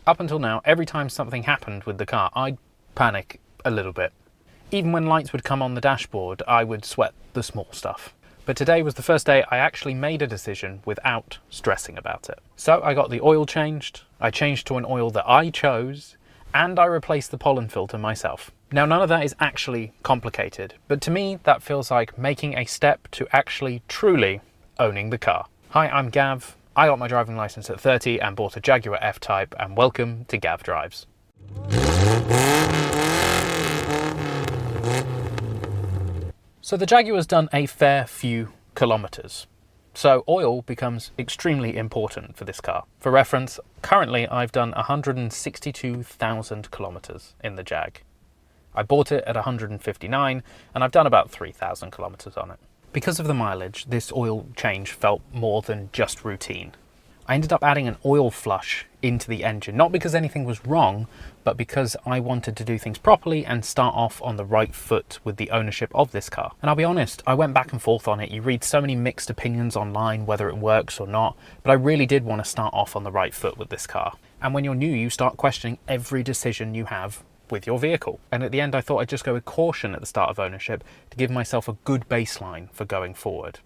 Up until now, every time something happened with the car, I'd panic a little bit. Even when lights would come on the dashboard, I would sweat the small stuff. But today was the first day I actually made a decision without stressing about it. So I got the oil changed, I changed to an oil that I chose, and I replaced the pollen filter myself. Now, none of that is actually complicated, but to me, that feels like making a step to actually truly owning the car. Hi, I'm Gav. I got my driving license at 30 and bought a Jaguar F-Type, and welcome to Gav Drives. So the Jaguar's done a fair few kilometers. So oil becomes extremely important for this car. For reference, currently I've done 162,000 kilometers in the Jag. I bought it at 159 and I've done about 3,000 kilometers on it. Because of the mileage, this oil change felt more than just routine. I ended up adding an oil flush into the engine, not because anything was wrong, but because I wanted to do things properly and start off on the right foot with the ownership of this car. And I'll be honest, I went back and forth on it. You read so many mixed opinions online, whether it works or not, but I really did want to start off on the right foot with this car. And when you're new, you start questioning every decision you have with your vehicle. And at the end, I thought I'd just go with caution at the start of ownership to give myself a good baseline for going forward.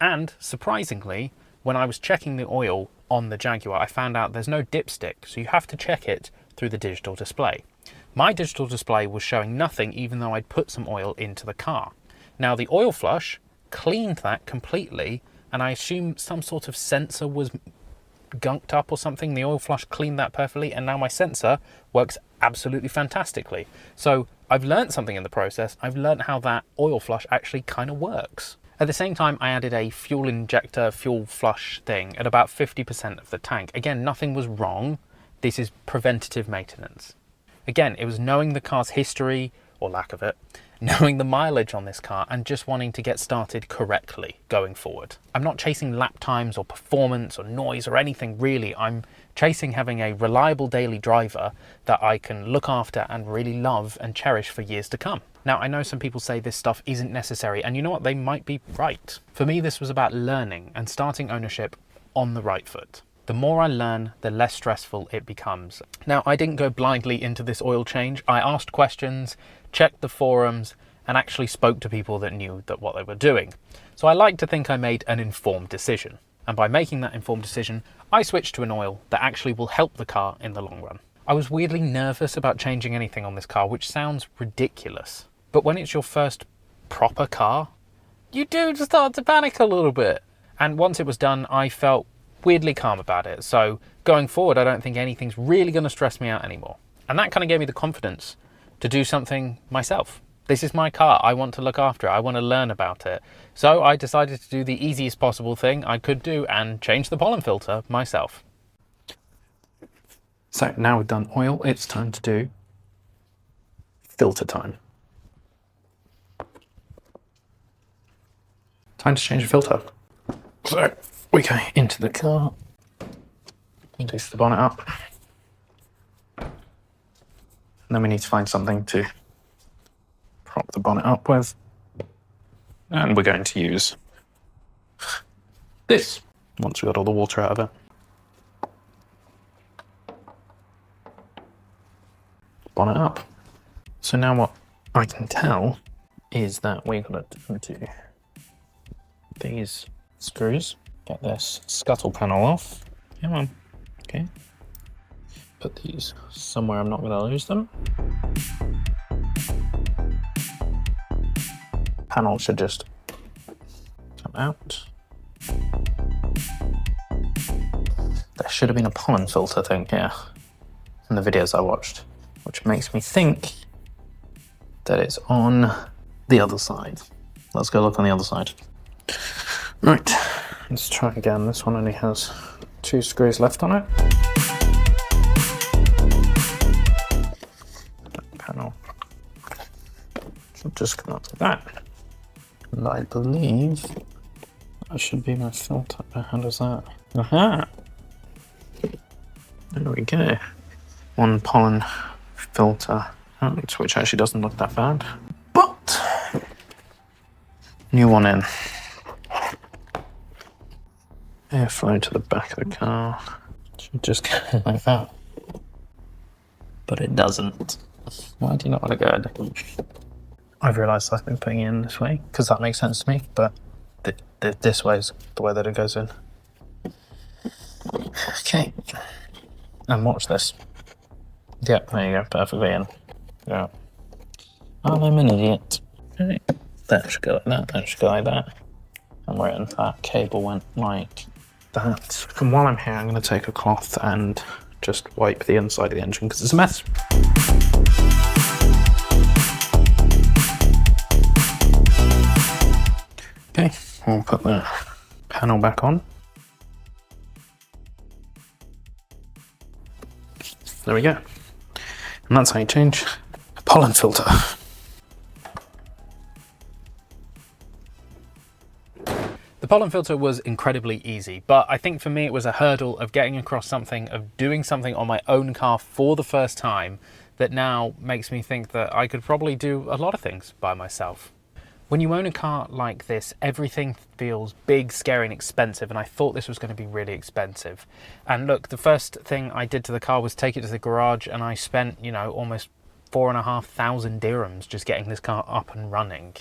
And surprisingly, when I was checking the oil on the Jaguar, I found out there's no dipstick, so you have to check it through the digital display. My digital display was showing nothing even though I'd put some oil into the car. Now the oil flush cleaned that completely, and I assume some sort of sensor was gunked up or something. The oil flush cleaned that perfectly, and now my sensor works absolutely fantastically. So I've learned something in the process. I've learned how that oil flush actually kind of works. At the same time, I added a fuel injector, fuel flush thing at about 50% of the tank. Again, nothing was wrong. This is preventative maintenance. Again, it was knowing the car's history, or lack of it, knowing the mileage on this car, and just wanting to get started correctly going forward. I'm not chasing lap times or performance or noise or anything really. I'm chasing having a reliable daily driver that I can look after and really love and cherish for years to come. Now, I know some people say this stuff isn't necessary, and you know what? They might be right. For me, this was about learning and starting ownership on the right foot. The more I learn, the less stressful it becomes. Now, I didn't go blindly into this oil change. I asked questions, checked the forums, and actually spoke to people that knew what they were doing. So I like to think I made an informed decision. And by making that informed decision, I switched to an oil that actually will help the car in the long run. I was weirdly nervous about changing anything on this car, which sounds ridiculous. But when it's your first proper car, you do start to panic a little bit. And once it was done, I felt weirdly calm about it. So going forward, I don't think anything's really going to stress me out anymore. And that kind of gave me the confidence to do something myself. This is my car. I want to look after it. I want to learn about it. So I decided to do the easiest possible thing I could do and change the pollen filter myself. So now we've done oil, it's time to do filter time. Time to change the filter. So we go into the car, place the bonnet up, and then we need to find something to prop the bonnet up with, and we're going to use this once we got all the water out of it. Bonnet up. So now what I can tell is that we're going to do these screws, get this scuttle panel off. Come on, okay. Put these somewhere I'm not going to lose them. Panel should just come out. There should have been a pollen filter thing here in the videos I watched, which makes me think that it's on the other side. Let's go look on the other side. Right, let's try again. This one only has 2 screws left on it. That panel should just come out like that. And I believe that should be my filter. How does that? Aha! There we go. One pollen filter out, which actually doesn't look that bad. But new one in. Airflow to the back of the car. Should just go like that. but it doesn't. Why do you not want to go? I've realised I've been putting it in this way because that makes sense to me, but this way is the way that it goes in. Okay. And watch this. Yep, there you go, perfectly in. Yeah. Oh, I'm an idiot. Okay. That should go like that, that should go like that. And where that cable went like that. And while I'm here, I'm going to take a cloth and just wipe the inside of the engine because it's a mess. Okay, I'll put the panel back on. There we go. And that's how you change a pollen filter. The pollen filter was incredibly easy, but I think for me it was a hurdle of getting across something, of doing something on my own car for the first time that now makes me think that I could probably do a lot of things by myself. When you own a car like this, everything feels big, scary and expensive, and I thought this was going to be really expensive. And look, the first thing I did to the car was take it to the garage, and I spent, you know, almost 4,500 dirhams just getting this car up and running.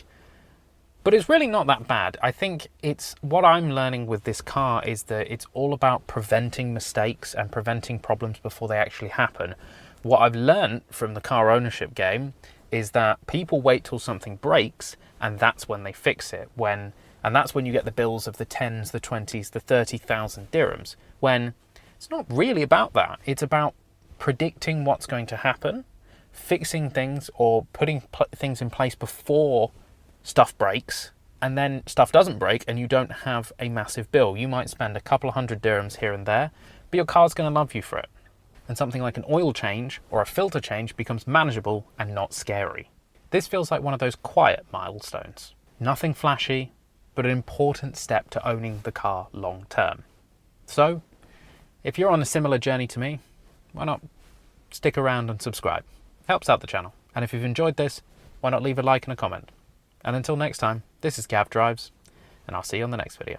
But it's really not that bad. I think it's what I'm learning with this car is that it's all about preventing mistakes and preventing problems before they actually happen. What I've learned from the car ownership game is that people wait till something breaks and that's when they fix it. And that's when you get the bills of the 10s, the 20s, the 30,000 dirhams, when it's not really about that. It's about predicting what's going to happen, fixing things or putting things in place before stuff breaks, and then stuff doesn't break and you don't have a massive bill. You might spend a couple of hundred dirhams here and there, but your car's going to love you for it. And something like an oil change or a filter change becomes manageable and not scary. This feels like one of those quiet milestones. Nothing flashy, but an important step to owning the car long term. So, if you're on a similar journey to me, why not stick around and subscribe? Helps out the channel. And if you've enjoyed this, why not leave a like and a comment? And until next time, this is Gav Drives, and I'll see you on the next video.